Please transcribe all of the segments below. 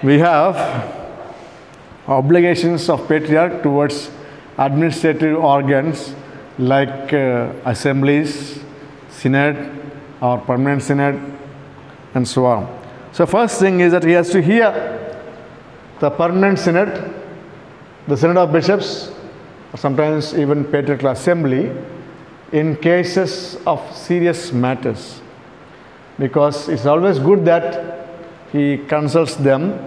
We have obligations of patriarch towards administrative organs like assemblies, synod or permanent synod and so on. So first thing is that he has to hear the permanent synod, the synod of bishops, or sometimes even patriarchal assembly in cases of serious matters, because it's always good that he consults them,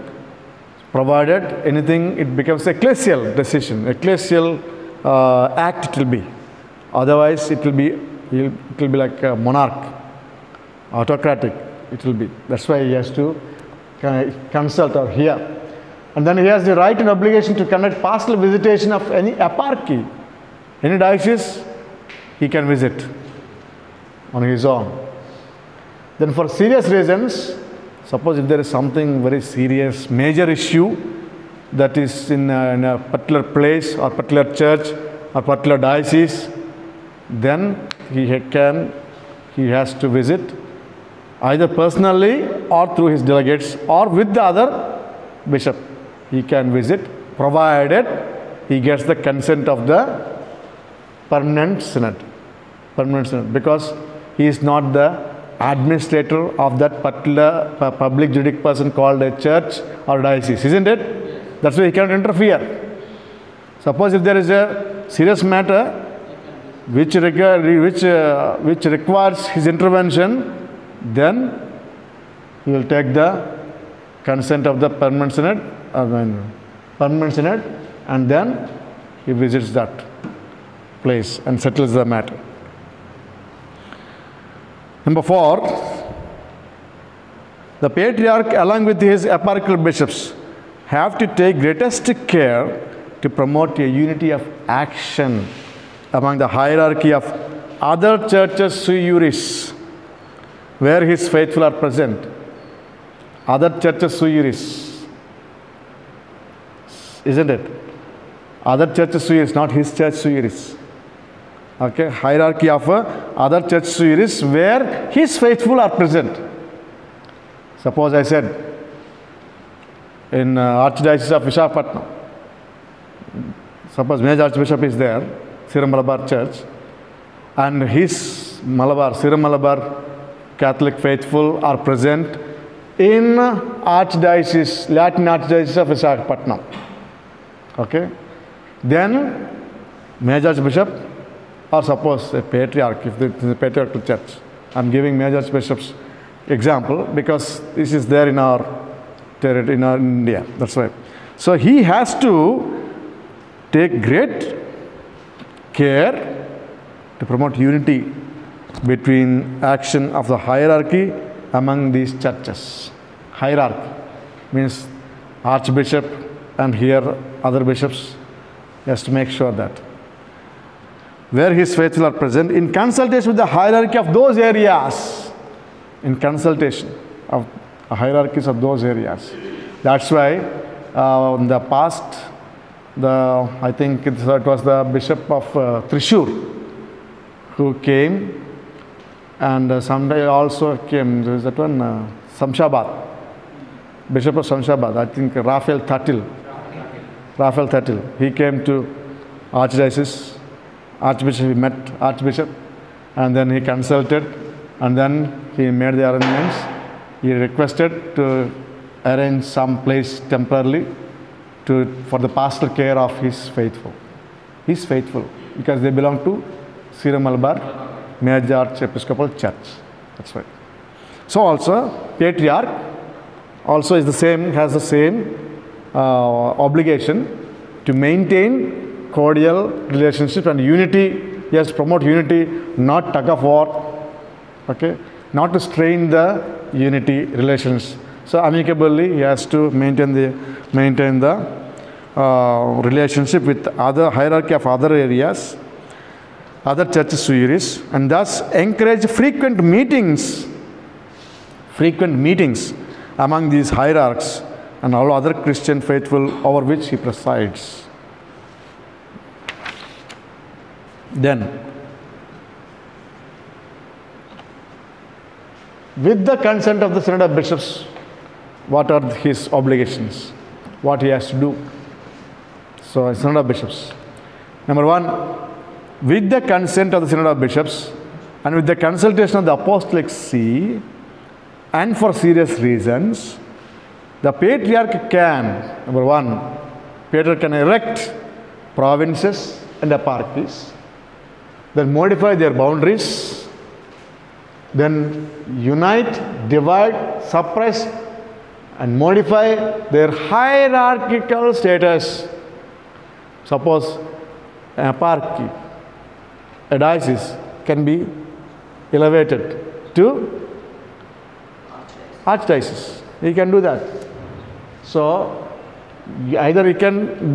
provided anything it becomes ecclesial decision, ecclesial act it will be. Otherwise it will be like a monarch, autocratic it will be. That's why he has to consult or hear. And then he has the right and obligation to conduct pastoral visitation of any eparchy, any diocese he can visit on his own. Then for serious reasons, suppose if there is something very serious, major issue that is in a particular place or particular church or particular diocese, then he has to visit either personally or through his delegates or with the other bishop. He can visit, provided he gets the consent of the permanent synod, because he is not the administrator of that particular public juridic person called a church or diocese, isn't it? That's why he cannot interfere. Suppose if there is a serious matter which requires his intervention, then he will take the consent of the permanent synod, and then he visits that place and settles the matter. Number 4, the patriarch along with his eparchial bishops have to take greatest care to promote a unity of action among the hierarchy of other churches sui juris, where his faithful are present. Other churches sui juris, isn't it? Other churches sui juris, not his church sui juris. Okay, hierarchy of other church sui juris where his faithful are present. Suppose I said in Archdiocese of Visakhapatnam, suppose Major Archbishop is there, Syro-Malabar Church, and his Syro-Malabar Catholic faithful are present in Archdiocese, Latin Archdiocese of Visakhapatnam. Okay, then Major Archbishop, or suppose a patriarch, if it is a patriarchal church. I am giving Major Archbishop's example because this is there in our territory, in India. That's why. So he has to take great care to promote unity between action of the hierarchy among these churches. Hierarchy means Archbishop and here other bishops. He has to make sure that where his faithful are present in consultation with the hierarchy of those areas, in consultation of hierarchies of those areas. That's why in the past, I think it was the Bishop of Thrissur who came, and someday also came, there is that one, Shamshabad, Bishop of Shamshabad, I think Raphael Thatil, he came to Archdiocese. Archbishop, he met Archbishop, and then he consulted, and then he made the arrangements. He requested to arrange some place temporarily for the pastoral care of his faithful. His faithful, because they belong to Syro-Malabar Major Archiepiscopal Church. That's right. So also, patriarch also is the same, has the same obligation to maintain cordial relationship and unity. He has to promote unity, not tug of war, okay, not to strain the unity relations. So amicably he has to maintain the relationship with other hierarchy of other areas, other churches sui juris, and thus encourage frequent meetings among these hierarchs and all other Christian faithful over which he presides. Then, with the consent of the Synod of Bishops, what are his obligations, what he has to do. So, Synod of Bishops. Number one, with the consent of the Synod of Bishops and with the consultation of the Apostolic See and for serious reasons, the Patriarch can, number one, Patriarch can erect provinces and eparchies, then modify their boundaries, then unite, divide, suppress, and modify their hierarchical status. Suppose an eparchy, a diocese can be elevated to archdiocese. He can do that. So, either he can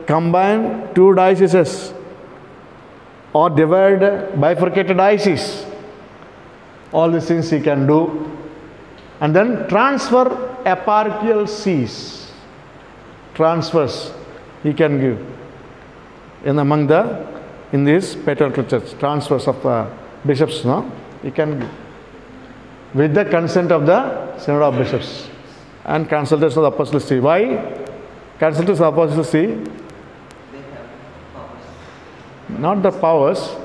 combine two dioceses or divide, bifurcate a diocese. All these things he can do. And then transfer eparchial sees. Transfers he can give in this patriarchal church. Transfers of bishops, no? He can give. With the consent of the Synod of Bishops and consultation of the Apostolic See. Why? Consultation of the Apostolic See? They have powers. Not the powers,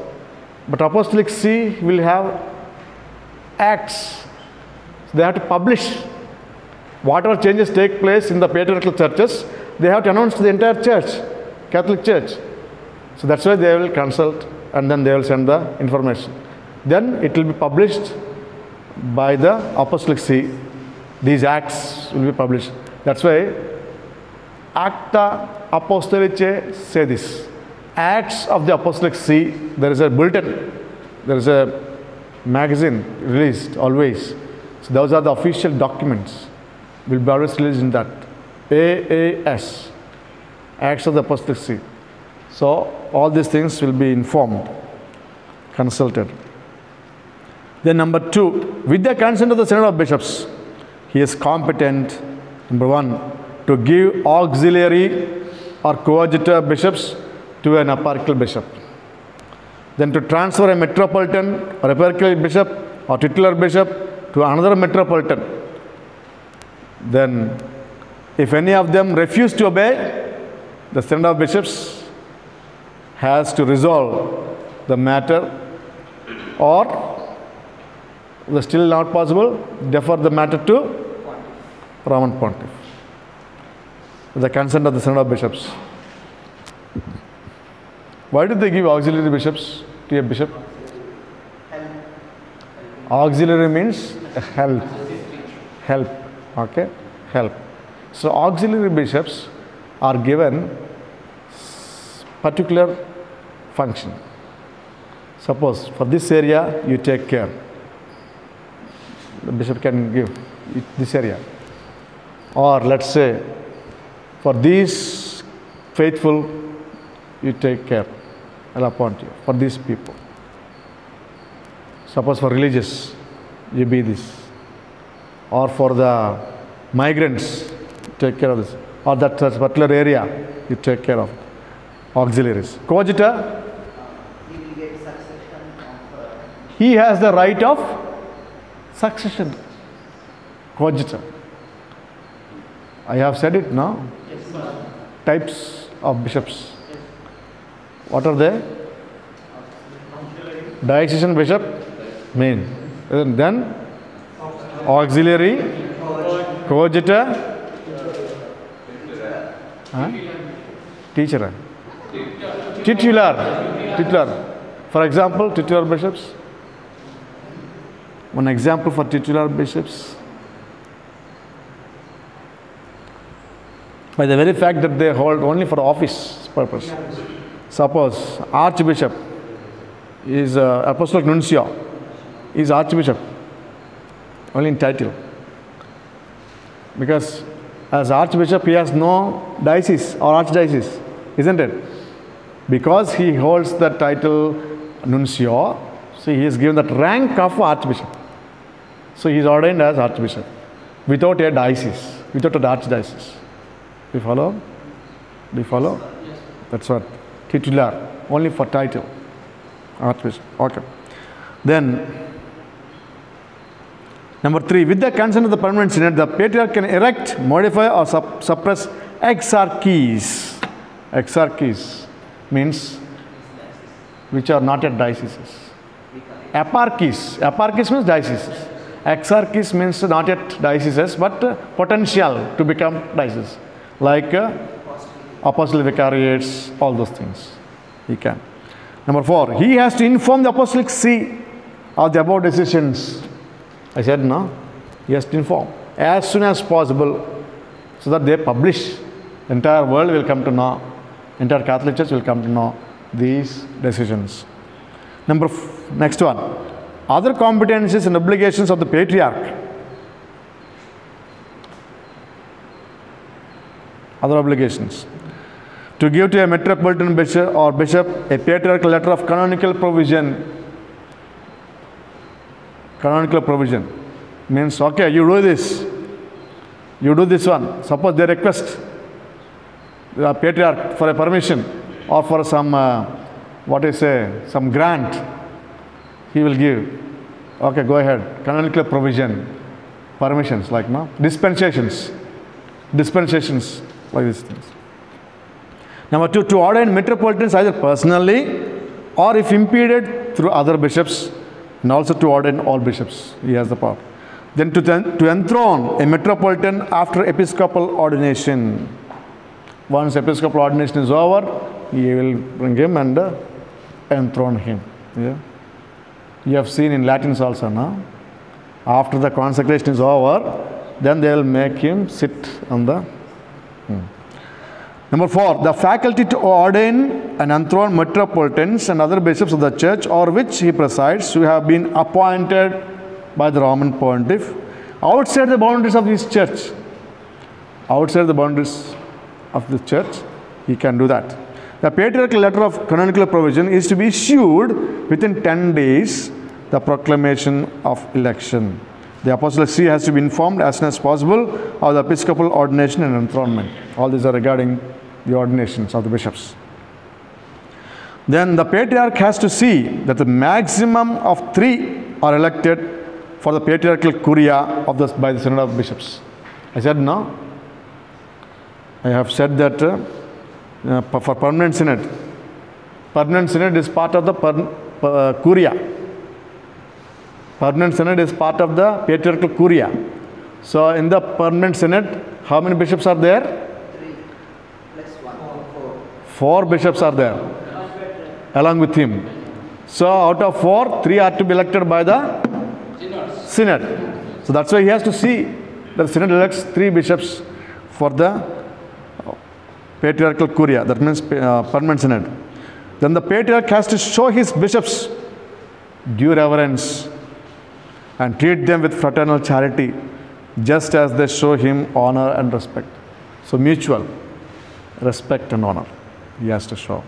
but Apostolic See will have acts. They have to publish. Whatever changes take place in the patriarchal churches, they have to announce to the entire church, Catholic Church. So that's why they will consult and then they will send the information. Then it will be published by the Apostolic See. These acts will be published. That's why Acta Apostolicae say this. Acts of the Apostolic See, there is a bulletin, there is a magazine released always. So those are the official documents. Will be always released in that. AAS, Acts of the Apostolic See. So all these things will be informed, consulted. Then number two, with the consent of the Synod of Bishops, he is competent, number one, to give auxiliary or coadjutor bishops to an eparchial bishop. Then to transfer a metropolitan or eparchial bishop or titular bishop to another metropolitan. Then if any of them refuse to obey, the Synod of Bishops has to resolve the matter, or if still not possible, defer the matter to Roman Pontiff with the consent of the Synod of Bishops. Why did they give auxiliary bishops to a bishop? Auxiliary means help. Help. Okay? Help. So auxiliary bishops are given particular function. Suppose for this area you take care. The bishop can give this area. Or let's say for these faithful you take care. I'll appoint you for these people. Suppose for religious you be this. Or for the migrants take care of this. Or that particular area you take care of. Auxiliaries. Coadjutor, He will get succession of he has the right of succession. Coadjutor. I have said it now. Types of bishops. What are they? Diocesan bishop, main. And then auxiliary, coadjutor, teacher, titular. For example, titular bishops. One example for titular bishops. By the very fact that they hold only for office purpose. Suppose Archbishop is Apostolic Nuncio, is Archbishop, only in title. Because as Archbishop he has no diocese or archdiocese, isn't it? Because he holds the title Nuncio, so he is given that rank of Archbishop. So he is ordained as Archbishop without a diocese, without an archdiocese. Do you follow? Do you follow? Yes. That's what. Titular, only for title. Archbishop. Okay. Then, Number 3, with the consent of the permanent synod, the patriarch can erect, modify or suppress exarchies. Exarchies means which are not yet dioceses. Eparchies. Eparchies means dioceses. Exarchies means not yet dioceses but potential to become dioceses. Like apostolic vicariates, all those things. He can. Number 4, he has to inform the apostolic see of the above decisions. I said no. He has to inform as soon as possible so that they publish. The entire world will come to know, entire Catholic Church will come to know these decisions. Next one. Other competencies and obligations of the patriarch. Other obligations. To give to a metropolitan bishop or bishop a patriarchal letter of canonical provision. Canonical provision means, okay, you do this. You do this one. Suppose they request the patriarch for a permission or for some, some grant. He will give. Okay, go ahead. Canonical provision. Permissions, like no? Dispensations. Dispensations, like these things. Number 2, to ordain metropolitans either personally or if impeded through other bishops, and also to ordain all bishops. He has the power. Then to enthrone a metropolitan after episcopal ordination. Once episcopal ordination is over, he will bring him and enthrone him. Yeah. You have seen in Latins also, no? After the consecration is over, then they will make him sit on the... Number 4, the faculty to ordain and enthrone metropolitans and other bishops of the church or which he presides who have been appointed by the Roman Pontiff outside the boundaries of his church. Outside the boundaries of the church, he can do that. The patriarchal letter of canonical provision is to be issued within 10 days, the proclamation of election. The apostolic see has to be informed as soon as possible of the episcopal ordination and enthronement. All these are regarding the ordinations of the bishops. Then the patriarch has to see that the maximum of 3 are elected for the patriarchal curia by the Synod of Bishops. I said no. I have said that for permanent synod is part of the curia. Permanent synod is part of the patriarchal curia. So in the permanent synod, how many bishops are there? 3 plus 1, 4. 4 bishops are there along with him. So out of 4, 3 are to be elected by the synod. So that's why he has to see that the synod elects 3 bishops for the patriarchal curia. That means permanent synod. Then the patriarch has to show his bishops due reverence and treat them with fraternal charity, just as they show him honor and respect. So mutual respect and honor he has to show.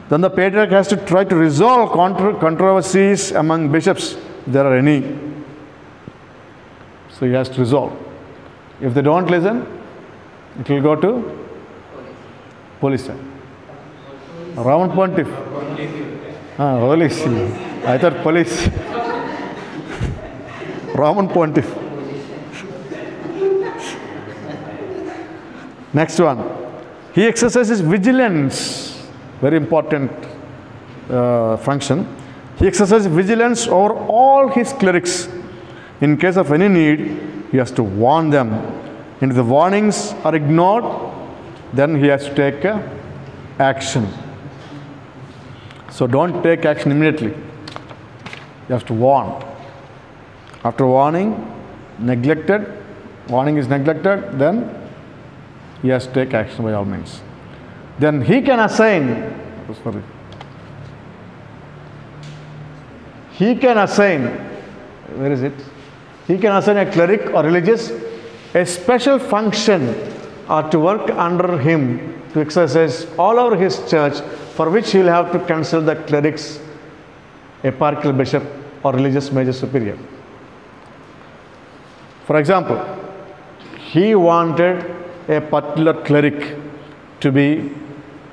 Then the patriarch has to try to resolve controversies among bishops, if there are any. So he has to resolve. If they don't listen, it will go to police. Roman Pontiff. Holy See. I thought police. Roman Pontiff. Next one. He exercises vigilance. Very important function. He exercises vigilance over all his clerics. In case of any need, he has to warn them. And if the warnings are ignored, then he has to take action. So don't take action immediately. You have to warn. After warning is neglected, then he has to take action by all means. Then he can assign, where is it? He can assign a cleric or religious a special function or to work under him to exercise all over his church, for which he will have to consult the clerics, eparchial bishop or religious major superior. For example, he wanted a particular cleric to be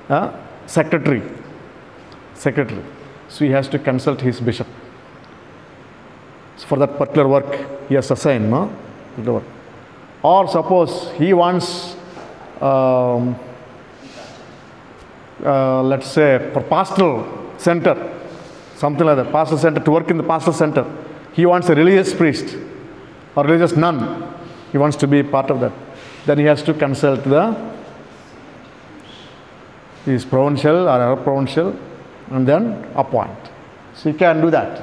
a secretary. So he has to consult his bishop. for that particular work he has assigned, no? The work. Or suppose he wants, let's say, for pastoral center, something like that, pastoral center, to work in the pastoral center. He wants a religious priest or religious nun. He wants to be part of that. Then he has to consult his provincial or her provincial and then appoint. So he can do that.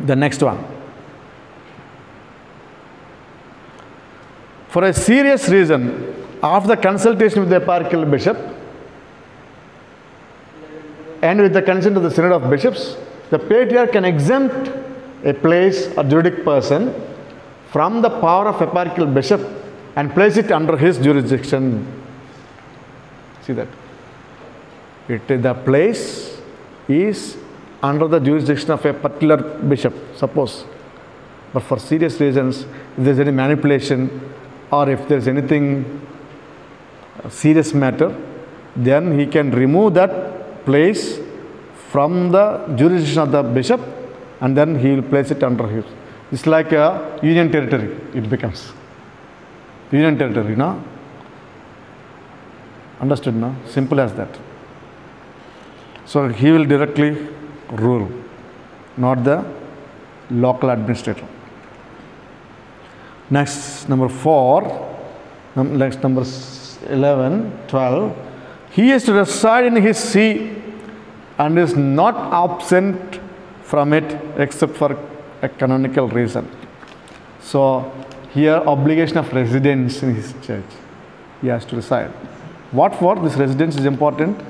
The next one. For a serious reason, after the consultation with the eparchical bishop and with the consent of the synod of bishops, the patriarch can exempt a place or juridic person from the power of eparchical bishop and place it under his jurisdiction. See that? The place is under the jurisdiction of a particular bishop, suppose. But for serious reasons, if there is any manipulation or if there is anything serious matter, then he can remove that place from the jurisdiction of the bishop and then he will place it under his. It's like a union territory, it becomes. Union territory, no? Understood, no? Simple as that. So he will directly rule, not the local administrator. Next, number 4, next number 11, 12. He is to reside in his see and is not absent from it except for a canonical reason. So here obligation of residence in his church. He has to reside. What for? This residence is important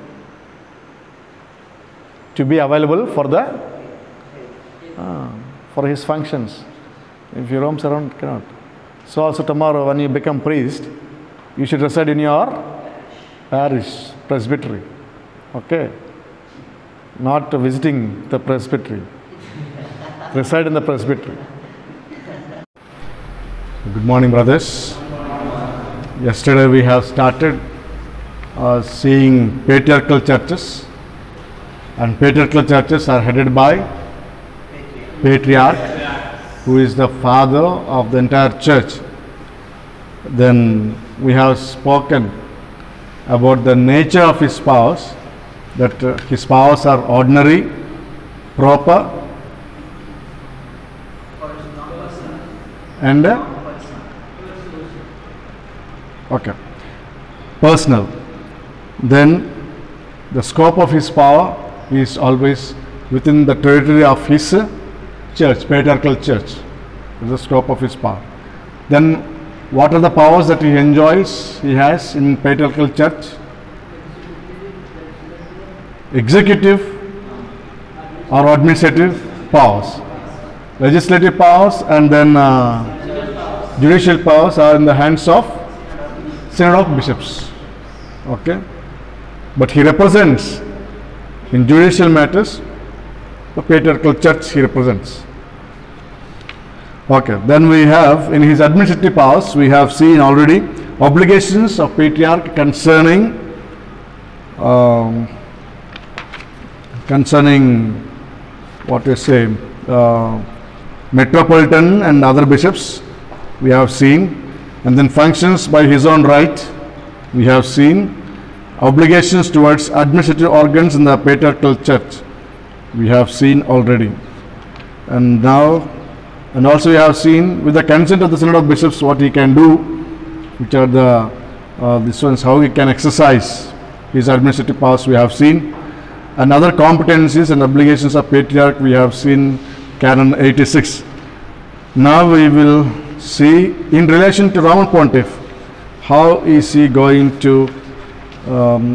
to be available for the for his functions. If he roams around, cannot. So also tomorrow when you become priest, you should reside in your parish, presbytery. Okay? Not visiting the presbytery. Reside in the presbytery. Good morning, brothers. Yesterday we have started seeing patriarchal churches, and patriarchal churches are headed by patriarch, who is the father of the entire church. Then we have spoken about the nature of his spouse, that his spouse are ordinary, proper, and personal. Then the scope of his power is always within the territory of his church, patriarchal church. The scope of his power. Then what are the powers that he enjoys, he has in patriarchal church? Executive or administrative powers. Legislative powers and then judicial powers are in the hands of synod of bishops. Okay? But he represents in judicial matters the patriarchal church he represents. Okay, then we have in his administrative powers, we have seen already obligations of patriarch concerning what we say, metropolitan and other bishops we have seen, and then functions by his own right we have seen, obligations towards administrative organs in the patriarchal church we have seen already, and now and also we have seen with the consent of the synod of bishops what he can do, which are the this ones, how he can exercise his administrative powers we have seen, and other competencies and obligations of patriarch we have seen canon 86. Now we will see in relation to Roman Pontiff, how is he going to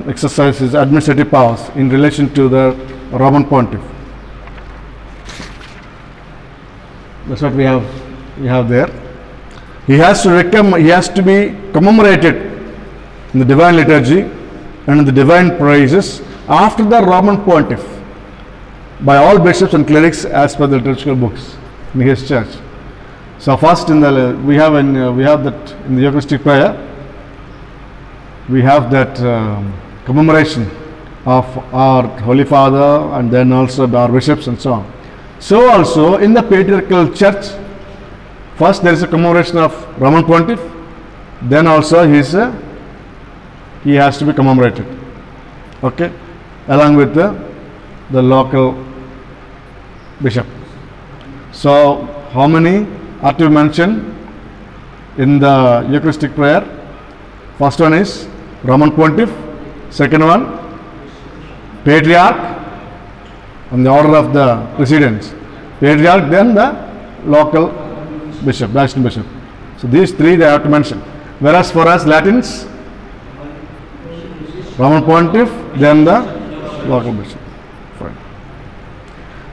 exercise his administrative powers in relation to the Roman Pontiff. That's what we have there. He has to be commemorated in the divine liturgy and in the divine praises after the Roman Pontiff by all bishops and clerics as per the liturgical books in his church. So first we have that in the Eucharistic prayer, we have that commemoration of our Holy Father and then also our bishops and so on. So also in the patriarchal church, first there is a commemoration of Roman Pontiff, then also he has to be commemorated, okay, along with the local bishop. So how many are to be mentioned in the Eucharistic prayer? First one is Roman Pontiff, second one Patriarch, on the order of the precedence, Patriarch, then the local bishop, Vatican bishop. So these three they have to mention. Whereas for us Latins, Roman Pontiff, then the local bishop. Fine.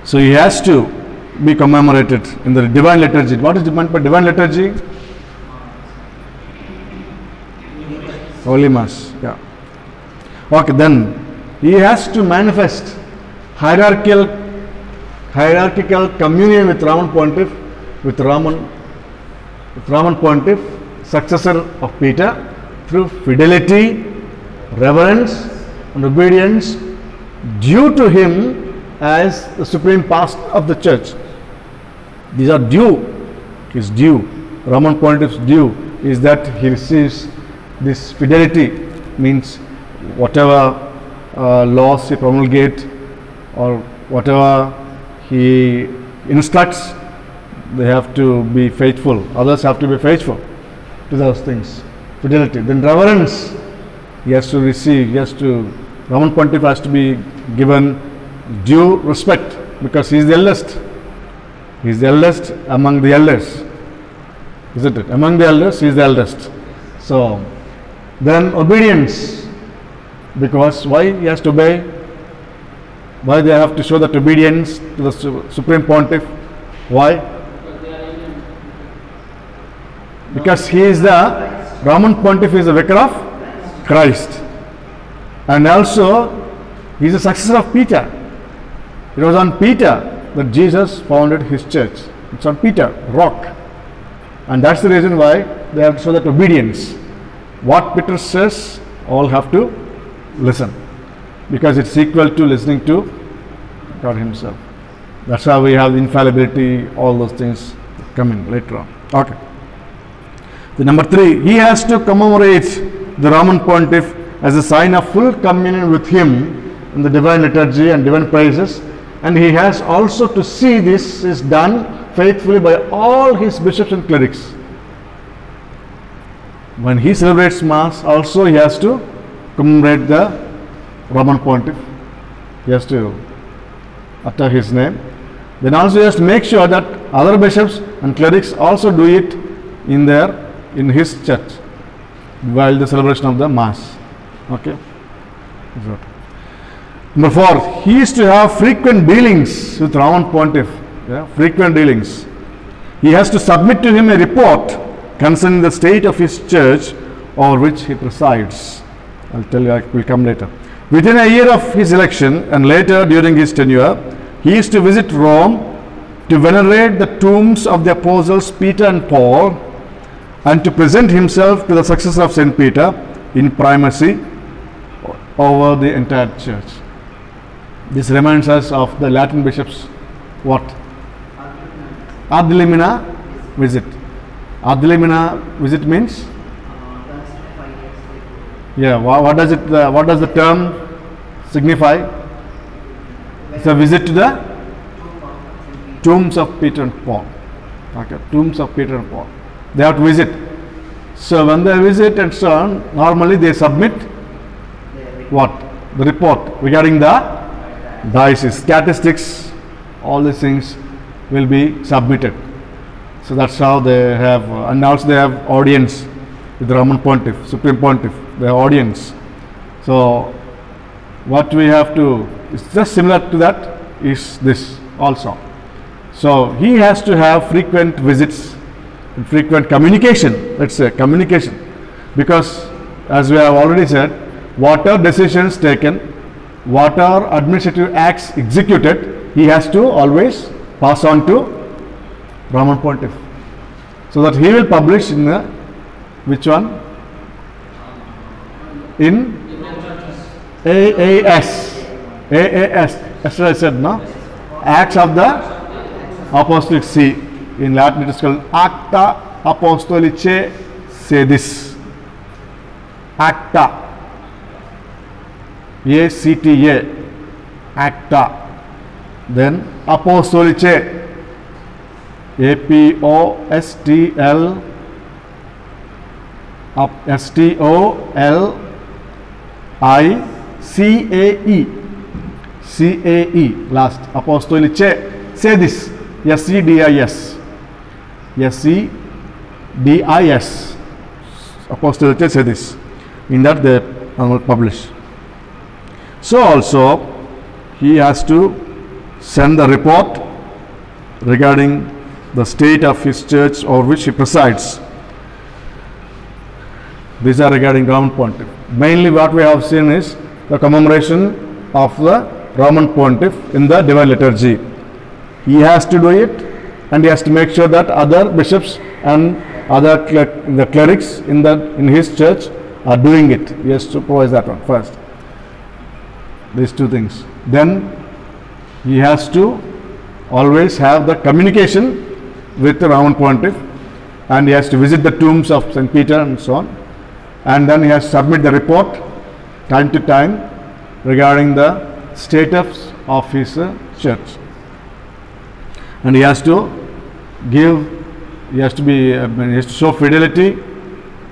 So he has to be commemorated in the divine liturgy. What is meant by divine liturgy? Holy Mass. Yeah. Okay, then he has to manifest hierarchical communion with Roman Pontiff, with Roman Pontiff, successor of Peter, through fidelity, reverence, and obedience due to him as the supreme pastor of the church. These are due. His due. Roman Pontiff's due is that he receives this fidelity, means whatever laws he promulgates or whatever he instructs, they have to be faithful. Others have to be faithful to those things. Fidelity. Then reverence. He has to receive. Roman Pontiff has to be given due respect because he is the eldest. He is the eldest among the elders, isn't it? Among the elders, he is the eldest. So then obedience, because why he has to obey? Why they have to show that obedience to the Supreme Pontiff? Why? Because he is the Roman Pontiff, is the vicar of Christ, and also he is the successor of Peter. It was on Peter that Jesus founded his church. It's on Peter, rock, and that's the reason why they have to show that obedience. What Peter says, all have to listen, because it's equal to listening to God Himself. That's how we have the infallibility, all those things coming later on. Okay. The number 3, he has to commemorate the Roman Pontiff as a sign of full communion with him in the divine liturgy and divine praises, and he has also to see this is done faithfully by all his bishops and clerics. When he celebrates Mass, also he has to commemorate the Roman Pontiff. He has to utter his name. Then also he has to make sure that other bishops and clerics also do it in his church while the celebration of the Mass. Okay. Number 4, he is to have frequent dealings with Roman Pontiff. Yeah, frequent dealings. He has to submit to him a report concerning the state of his church over which he presides. I'll tell you, I will come later. Within a year of his election and later during his tenure, he is to visit Rome to venerate the tombs of the apostles Peter and Paul and to present himself to the successor of St. Peter in primacy over the entire church. This reminds us of the Latin bishops' what? Ad limina visit. Ad limina visit means? Yeah, what does it? What does the term signify? It's a visit to the tombs of Peter and Paul. Okay, tombs of Peter and Paul. They have to visit. So when they visit and so on, normally they submit what? The report regarding the diocese, statistics, all these things will be submitted. So that's how they have, and also they have audience with the Roman Pontiff, Supreme Pontiff. They have audience. So what we have to, it's just similar to that, is this also. So he has to have frequent visits and frequent communication, let's say communication, because as we have already said, what are decisions taken, what are administrative acts executed, he has to always pass on to Roman Pontiff, so that he will publish in the, which one? In AAS. Yesterday I said, no? Acts of the Apostolic See. In Latin it is called Acta Apostolicae Sedis. Acta. A-C-T-A. Acta. Then Apostolicae. A-P-O-S-T-L S-T-O-L-I-C-A-E. C-A-E. Last. Apostolicae Sedis. S-E-D-I-S. S-E-D-I-S. Apostolicae Sedis. In that they will publish. So also he has to send the report regarding the state of his church over which he presides. These are regarding Roman Pontiff. Mainly what we have seen is the commemoration of the Roman Pontiff in the Divine Liturgy. He has to do it, and he has to make sure that other bishops and other the clerics in his church are doing it. He has to supervise that one first. These two things. Then he has to always have the communication with the Roman Pontiff, and he has to visit the tombs of St. Peter and so on, and then he has to submit the report time to time regarding the status of his church, and he has to show fidelity,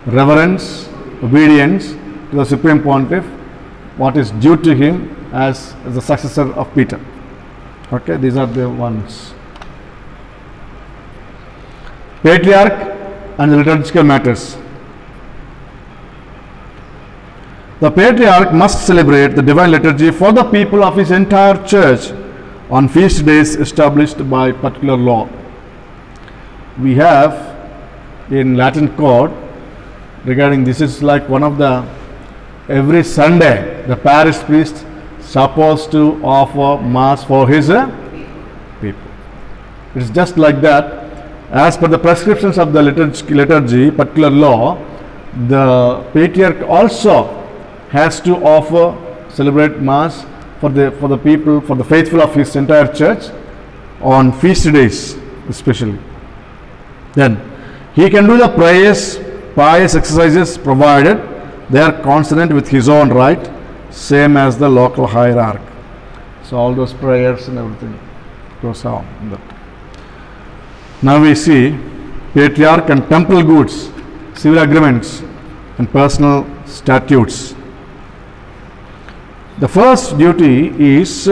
reverence, obedience to the Supreme Pontiff, what is due to him as the successor of Peter. Okay, these are the ones. Patriarch and the liturgical matters. The Patriarch must celebrate the Divine Liturgy for the people of his entire church on feast days established by particular law. We have in Latin code regarding this is like one of the every Sunday the parish priest supposed to offer mass for his people. It's just like that. As per the prescriptions of the liturgy, particular law, the Patriarch also has to offer, celebrate mass for the people, for the faithful of his entire church on feast days especially. Then he can do the prayers, pious exercises provided they are consonant with his own right, same as the local hierarch. So all those prayers and everything goes on. Now we see Patriarch and temporal goods, civil agreements and personal statutes. The first duty is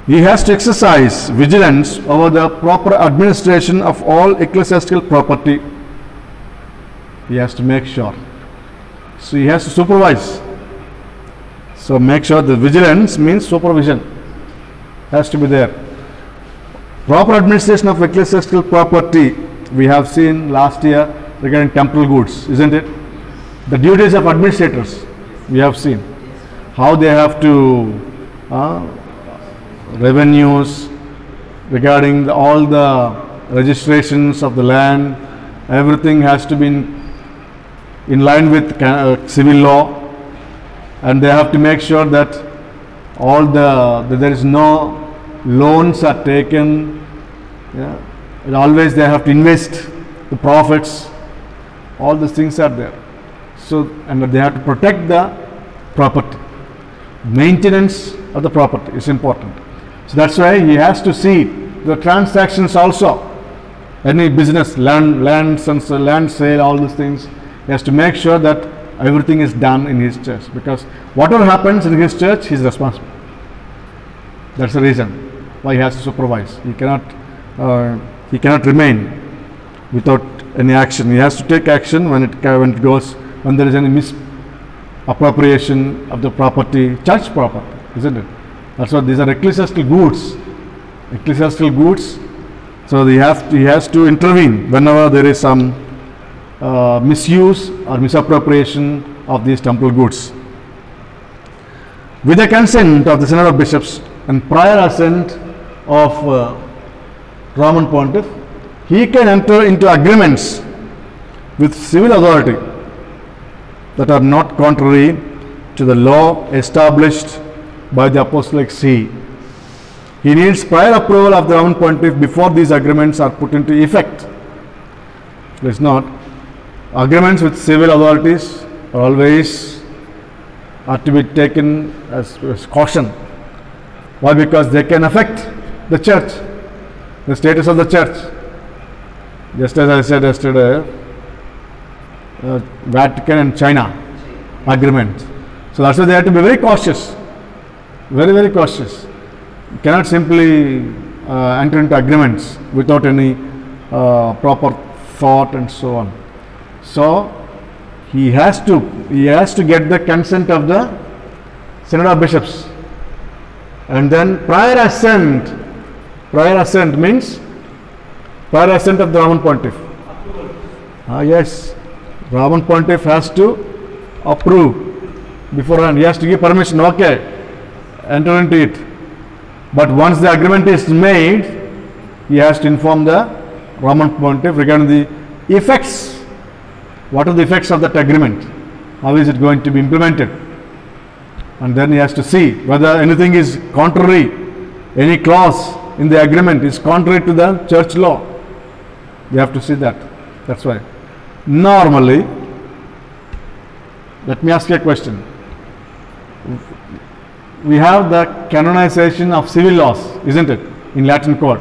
he has to exercise vigilance over the proper administration of all ecclesiastical property. He has to make sure. So he has to supervise. So make sure the vigilance means supervision has to be there. Proper administration of ecclesiastical property we have seen last year regarding temporal goods, isn't it? The duties of administrators we have seen. How they have to revenues regarding all the registrations of the land, everything has to be in line with civil law, and they have to make sure that that there is no loans are taken. And always they have to invest the profits. All these things are there. So, and they have to protect the property. Maintenance of the property is important. So that's why he has to see the transactions also. Any business, land sale, all these things, he has to make sure that everything is done in his church, because whatever happens in his church, he is responsible. That's the reason why he has to supervise. He cannot remain without any action. He has to take action when there is any misappropriation of the property, church property, isn't it? That's what these are ecclesiastical goods. Ecclesiastical goods. So he has to intervene whenever there is some misuse or misappropriation of these temporal goods. With the consent of the Synod of Bishops and prior assent of Roman Pontiff, he can enter into agreements with civil authority that are not contrary to the law established by the Apostolic See. He needs prior approval of the Roman Pontiff before these agreements are put into effect. It's not. Agreements with civil authorities always are to be taken as caution. Why? Because they can affect the church, the status of the church. Just as I said yesterday, Vatican and China agreement. So that's why they have to be very cautious, very, very cautious. You cannot simply enter into agreements without any proper thought and so on. So he has to get the consent of the Synod of Bishops, and then prior assent means prior assent of the Roman Pontiff. Yes, Roman Pontiff has to approve beforehand. He has to give permission. Okay, enter into it. But once the agreement is made, he has to inform the Roman Pontiff regarding the effects. What are the effects of that agreement? How is it going to be implemented? And then he has to see whether anything is contrary, any clause in the agreement is contrary to the church law. You have to see that. That's why. Normally, let me ask you a question. We have the canonization of civil laws, isn't it, in Latin code,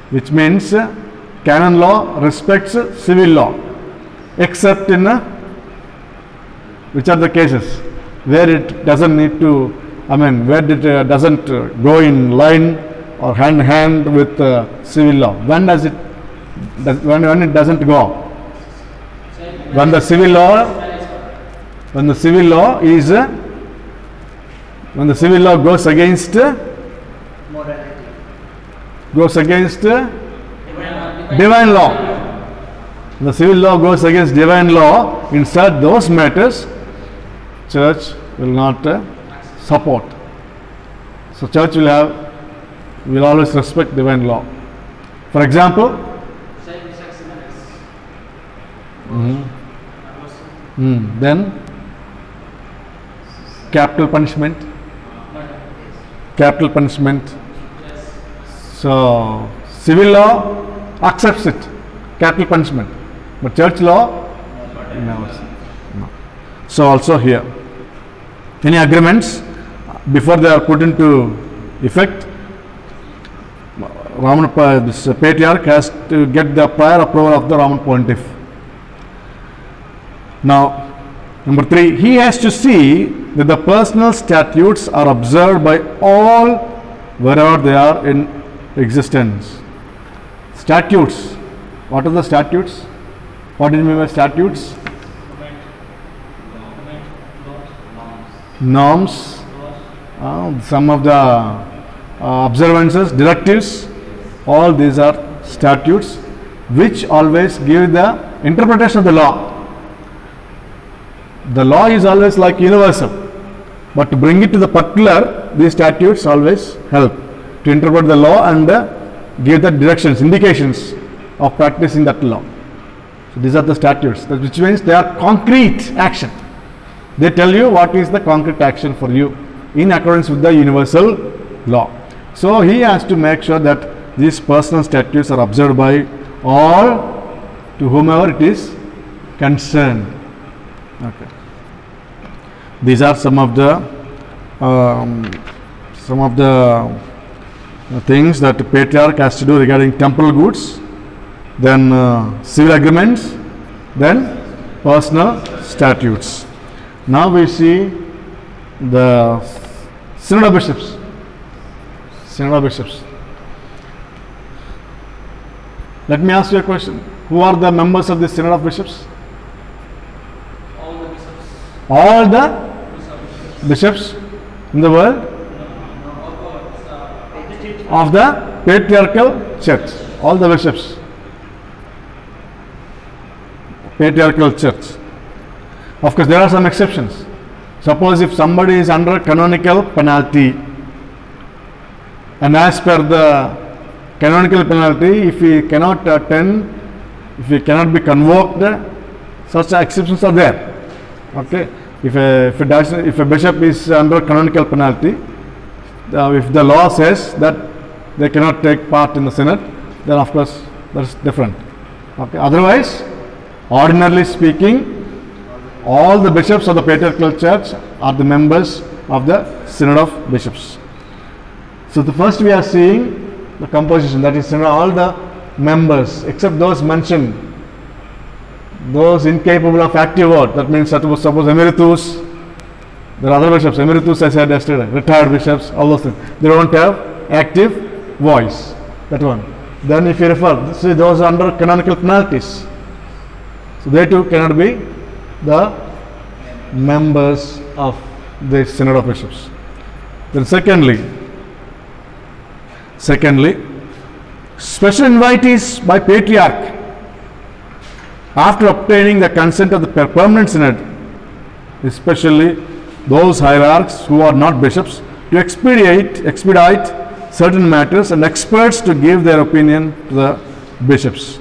which means canon law respects civil law, except in which are the cases where it doesn't need to, where it doesn't go in line or hand in hand with civil law. When does it? When it doesn't go? When the civil law is when the civil law goes against Morality. Divine law. The civil law goes against divine law. In such those matters, church will not support. So church will always respect divine law. For example, then capital punishment. So civil law accepts it, capital punishment, but church law never. No. So also here, any agreements before they are put into effect, this patriarch has to get the prior approval of the Roman Pontiff. Now, number 3, he has to see that the personal statutes are observed by all wherever they are in existence. Statutes. What are the statutes? What do you mean by statutes? Norms. Some of the observances, directives. All these are statutes which always give the interpretation of the law. The law is always like universal, but to bring it to the particular, these statutes always help to interpret the law and give the directions, indications of practicing that law. So these are the statutes, which means they are concrete action. They tell you what is the concrete action for you in accordance with the universal law. So he has to make sure that these personal statutes are observed by all to whomever it is concerned. Okay. These are some of the things that the patriarch has to do regarding temporal goods, then civil agreements, then personal statutes. Now we see the Synod of Bishops. Synod of Bishops. Let me ask you a question. Who are the members of the Synod of Bishops? All the bishops in the world of the patriarchal church. All the bishops. Patriarchal church. Of course, there are some exceptions. Suppose if somebody is under canonical penalty, and as per the canonical penalty, if he cannot attend, if he cannot be convoked, such exceptions are there. Okay, if a bishop is under canonical penalty, if the law says that they cannot take part in the synod, then of course that's different. Okay. Otherwise, ordinarily speaking, all the bishops of the patriarchal church are the members of the synod of bishops. So the first we are seeing the composition, that is all the members except those mentioned, those incapable of active vote. That means suppose emeritus, there are other bishops, emeritus I said yesterday, retired bishops, all those things, they don't have active voice. That one. Then if you refer, see those under canonical penalties, so they too cannot be the members of the synod of bishops. Then secondly, special invitees by patriarch after obtaining the consent of the permanent synod, especially those hierarchs who are not bishops, to expedite certain matters, and experts to give their opinion to the bishops.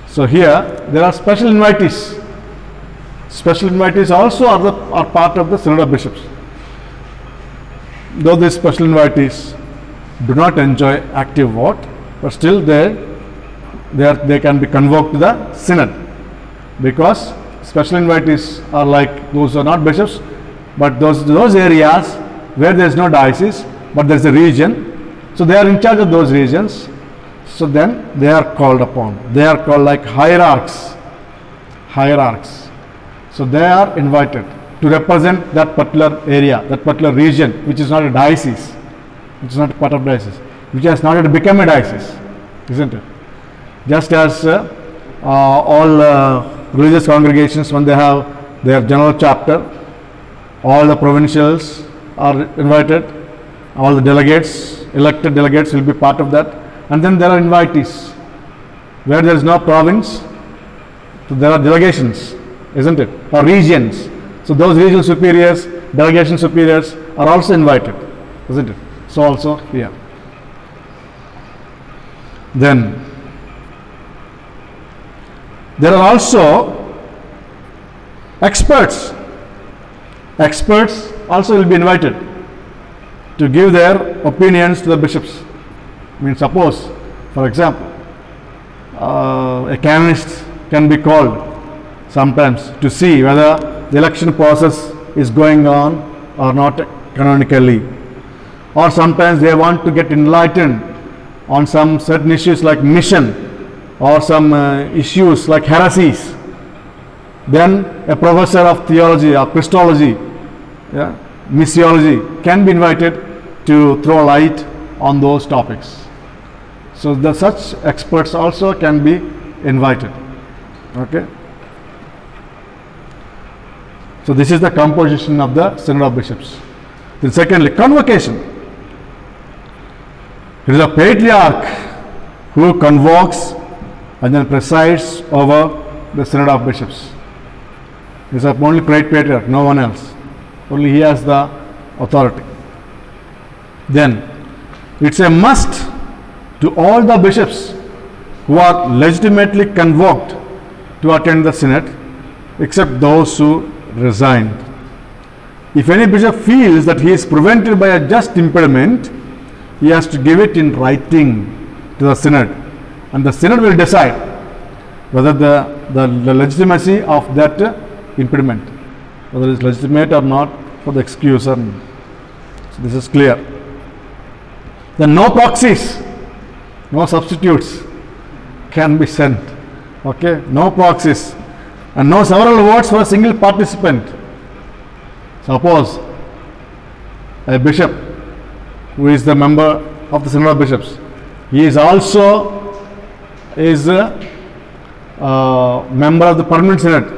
So here there are special invitees. Special invitees also are part of the synod of bishops. Though these special invitees do not enjoy active vote, but still they can be convoked to the synod, because special invitees are like those who are not bishops, but those areas where there is no diocese but there is a region, so they are in charge of those regions, so then they are called upon. They are called like hierarchs. So they are invited to represent that particular area, that particular region which is not a diocese, which is not a part of diocese, which has not yet become a diocese, isn't it? Just as all religious congregations, when they have their general chapter, all the provincials are invited, all the delegates, elected delegates will be part of that, and then there are invitees. Where there is no province, so there are delegations, isn't it, or regions. So those regional superiors, delegation superiors are also invited, isn't it? So also here. Then there are also experts. Experts also will be invited to give their opinions to the bishops. I mean, suppose, for example, a canonist can be called sometimes to see whether the election process is going on or not canonically, or sometimes they want to get enlightened on some certain issues like mission, or some issues like heresies. Then a professor of theology or Christology, missiology, can be invited to throw light on those topics. So such experts also can be invited. Okay. So this is the composition of the synod of bishops. Then secondly, convocation. It is a patriarch who convokes and then presides over the synod of bishops. He is only patriarch, no one else. Only he has the authority. Then it's a must to all the bishops who are legitimately convoked to attend the synod, except those who resigned. If any bishop feels that he is prevented by a just impediment, he has to give it in writing to the synod, and the synod will decide whether the legitimacy of that impediment, whether it is legitimate or not for the excuser. So this is clear. Then no proxies, no substitutes can be sent. Okay, no proxies, and no several votes for a single participant. Suppose a bishop who is the member of the synod of bishops, he is also a member of the permanent synod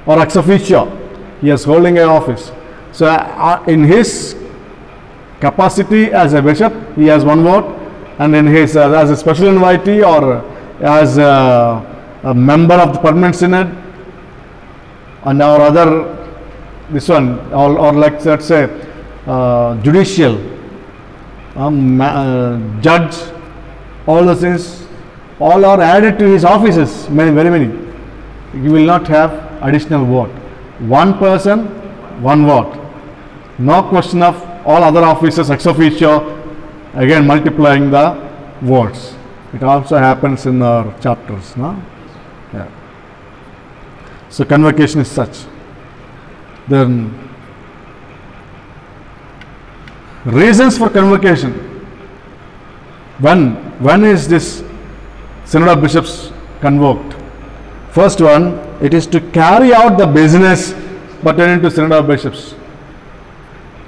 or ex officio, he is holding an office. So in his capacity as a bishop, he has one vote, and in his as a special invitee or as a member of the permanent synod, and our other this one, or like let's say judicial judge, all those things, all are added to his offices, very many. He will not have additional vote. one person, one vote. No question of all other officers ex officio again multiplying the votes. It also happens in our chapters, no? Yeah. So convocation is such. Then reasons for convocation. When is this Synod of Bishops convoked? First one, it is to carry out the business pertaining to Synod of Bishops.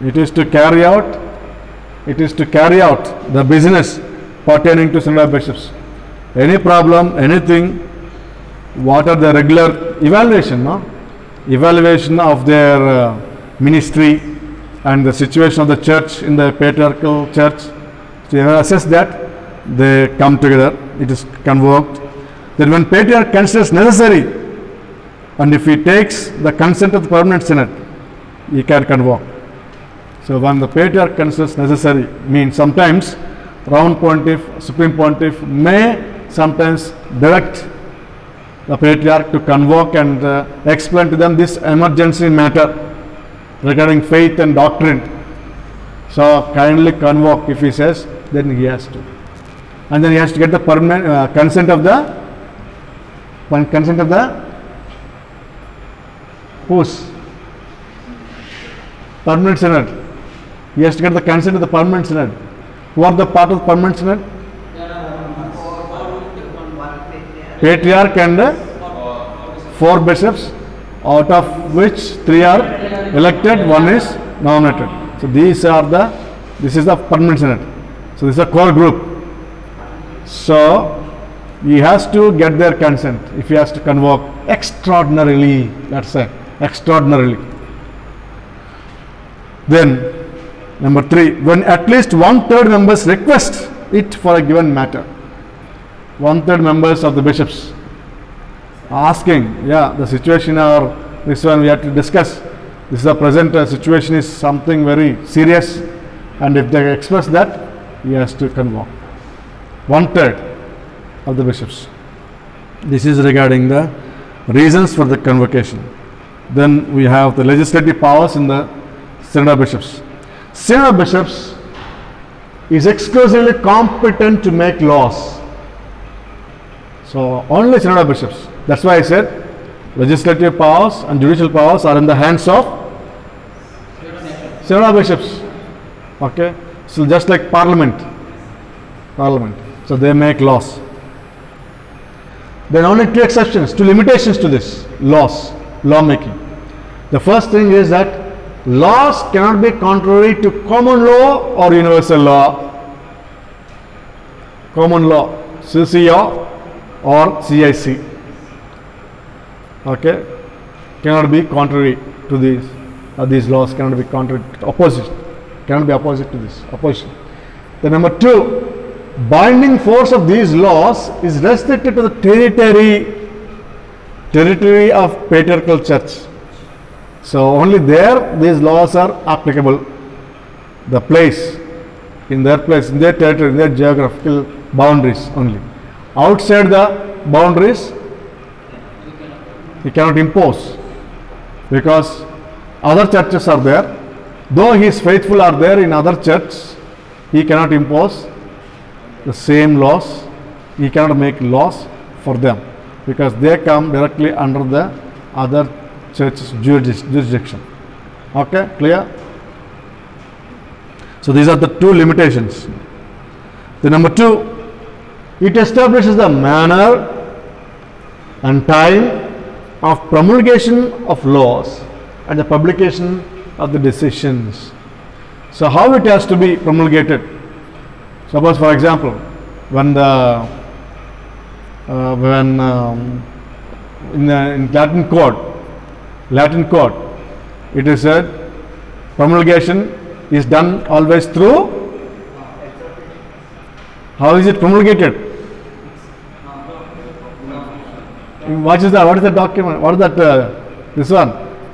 It is to carry out the business pertaining to Synod of Bishops. Any problem, anything, what are the regular evaluation, no? Evaluation of their ministry and the situation of the church in the patriarchal church. So you assess that, they come together, it is convoked. Then when patriarch considers necessary, and if he takes the consent of the permanent synod, he can convoke. So when the patriarch considers necessary, means sometimes round pontiff, supreme pontiff may sometimes direct the patriarch to convoke and explain to them this emergency matter regarding faith and doctrine. So kindly convoke, if he says, then he has to. And then he has to get the permanent consent of the whose? Permanent synod. He has to get the consent of the permanent synod. Who are the part of the permanent synod? Patriarch and 4 bishops, out of which 3 are elected, 1 is nominated. So this is the permanent synod. So this is a core group. So he has to get their consent if he has to convoke extraordinarily, let's say, extraordinarily. Then number 3, when at least 1/3 members request it for a given matter. 1/3 members of the bishops asking, yeah, the situation or this one we have to discuss. This is the present situation is something very serious, and if they express that, he has to convoke 1/3 of the bishops. This is regarding the reasons for the convocation. Then we have the legislative powers in the Synod of Bishops. Synod of Bishops is exclusively competent to make laws. So only Synod of Bishops. That's why I said legislative powers and judicial powers are in the hands of Synod of Bishops. Okay, so just like Parliament. So they make laws. There are only 2 exceptions, 2 limitations to this lawmaking. The first thing is that laws cannot be contrary to common law or universal law. Common law, CCO or CIC. Okay, cannot be contrary to these. These laws cannot be contrary, opposite. Cannot be opposite to this. Opposition. The number 2, binding force of these laws is restricted to the territory of patriarchal church. So only there these laws are applicable. The place, in their territory, in their geographical boundaries only. Outside the boundaries, he cannot impose, because other churches are there. Though his faithful are there in other churches, he cannot impose the same laws. He cannot make laws for them, because they come directly under the other church's jurisdiction. Okay, clear? So these are the 2 limitations. The number 2, it establishes the manner and time of promulgation of laws and the publication of the decisions. So how it has to be promulgated? Suppose, for example, when in Latin code, it is said promulgation is done always through. How is it promulgated? What is the document? What is that? This one.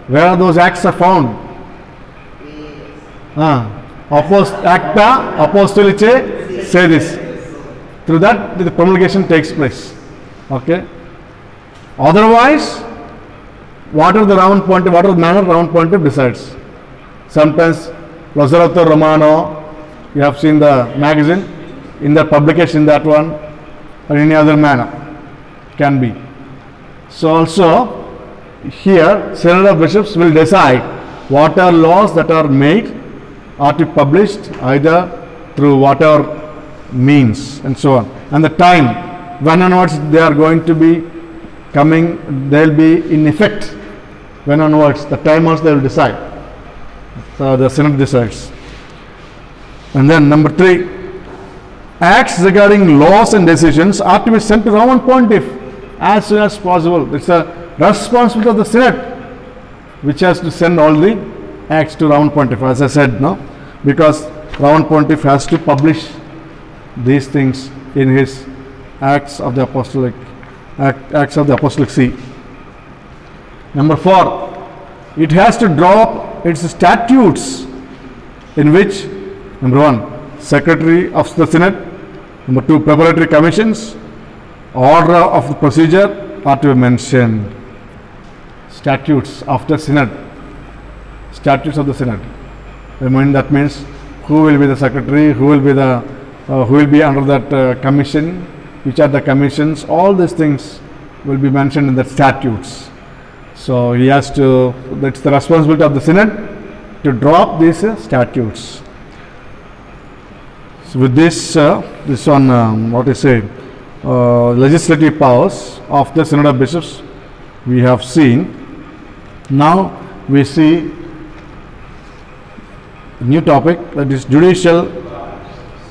Where are those acts are found? Acta Apostolicae say this. Through that the promulgation takes place. Okay. Otherwise, what are the round pontiff, what are the manner round pontiff decides. Sometimes Lazaretto Romano, you have seen the magazine, in the publication that one, or any other manner can be. So also here Synod of Bishops will decide what are laws that are made or to be published either through whatever means and so on, and the time when onwards they are going to be coming, they will be in effect, when onwards, the time also they will decide. So the Synod decides. And then number 3, acts regarding laws and decisions are to be sent to Roman Pontiff as soon as possible. It's a responsibility of the Synod which has to send all the acts to Roman Pontiff, as I said, no, because Roman Pontiff has to publish these things in his Acts of the Apostolic See. Number 4, it has to draw up its statutes, in which number 1, Secretary of the Synod, number 2, preparatory commissions, order of the procedure are to be mentioned. Statutes of the Synod. Statutes of the Synod. I mean, that means who will be the secretary, who will be under that commission, which are the commissions, all these things will be mentioned in the statutes. So he has to, that's the responsibility of the Synod to draw up these statutes. So with this, this one, what I say, legislative powers of the Synod of Bishops we have seen. Now we see a new topic, that is judicial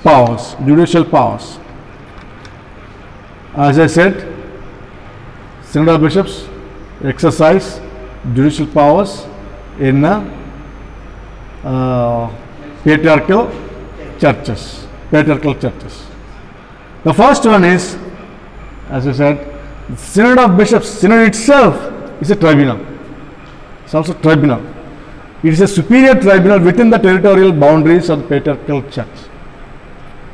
powers. Judicial powers. As I said, Synod of Bishops exercise judicial powers in patriarchal churches. Patriarchal churches. The first one is, as I said, the Synod of Bishops. Synod itself is a tribunal. It's also a tribunal. It is a superior tribunal within the territorial boundaries of the patriarchal church.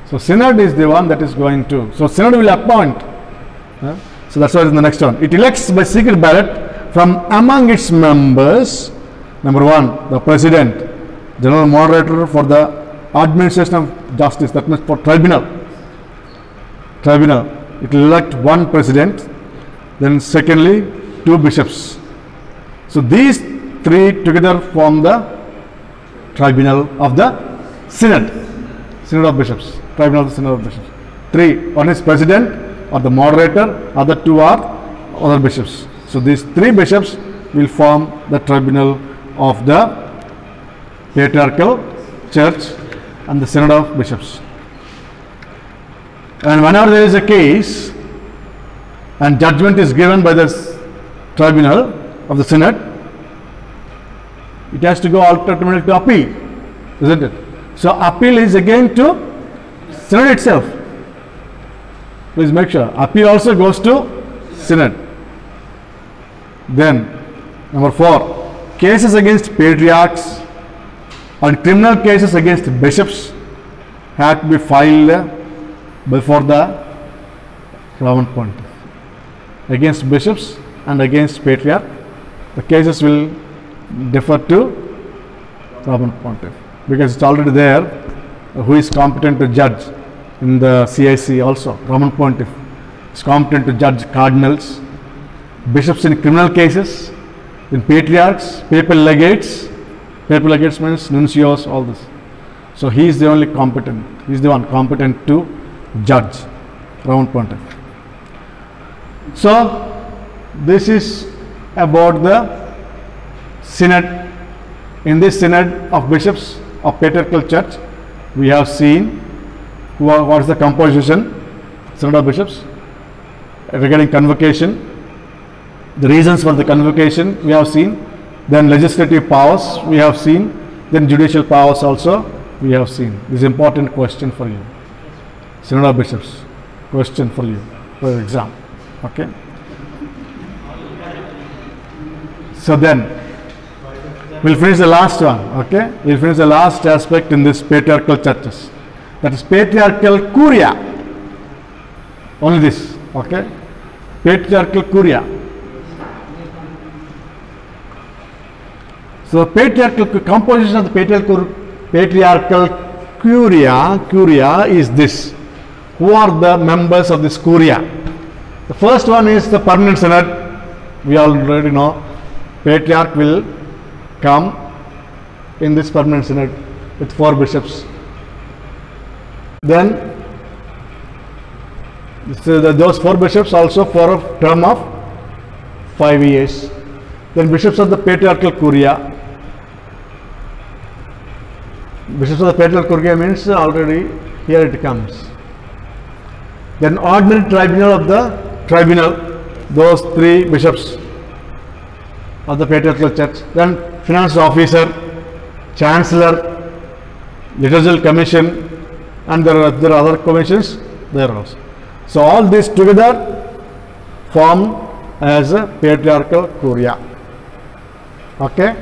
So Synod is the one that is going to. So Synod will appoint. So that's what is the next one. It elects by secret ballot from among its members. Number 1, the president, general moderator for the administration of justice. That means for tribunal. Tribunal. It will elect 1 president. Then secondly, 2 bishops. So these 3 together form the tribunal of the Synod. Synod of Bishops. Tribunal of the Synod of Bishops. 3. One is president or the moderator, other 2 are other bishops. So these 3 bishops will form the tribunal of the patriarchal church and the Synod of Bishops. And whenever there is a case and judgment is given by the tribunal of the Synod, it has to go ultimately to appeal, isn't it? So appeal is again to Synod itself. Please make sure. Appeal also goes to Synod. Then, number 4, cases against patriarchs and criminal cases against bishops have to be filed before the Roman Pontiff. Against bishops and against patriarch, the cases will defer to Roman Pontiff, because it's already there who is competent to judge in the CIC also. Roman Pontiff is competent to judge cardinals, bishops in criminal cases, in patriarchs, papal legates. Papal legates means nuncios, all this. So he is the only competent, he is the one competent to judge, Roman Pontiff. So this is about the Synod. In this Synod of Bishops of Patriarchal Church, we have seen what is the composition, Synod of Bishops, regarding convocation, the reasons for the convocation we have seen, then legislative powers we have seen, then judicial powers also we have seen. This is an important question for you. Synod of Bishops, question for you for your exam. Okay. So then we'll finish the last one. Okay, we'll finish the last aspect in this patriarchal churches. That is patriarchal curia. Only this. Okay, patriarchal curia. So the patriarchal composition of the patriarchal curia is this. Who are the members of this curia? The first one is the permanent synod. We already know patriarch will come in this permanent synod with 4 bishops. Then those 4 bishops also for a term of 5 years. Then bishops of the patriarchal curia. Bishops of the patriarchal curia means already here it comes. Then ordinary tribunal of the tribunal, those 3 bishops of the patriarchal church. Then finance officer, chancellor, liturgical commission, and there are other commissions there also. So all these together form as a patriarchal curia. Okay.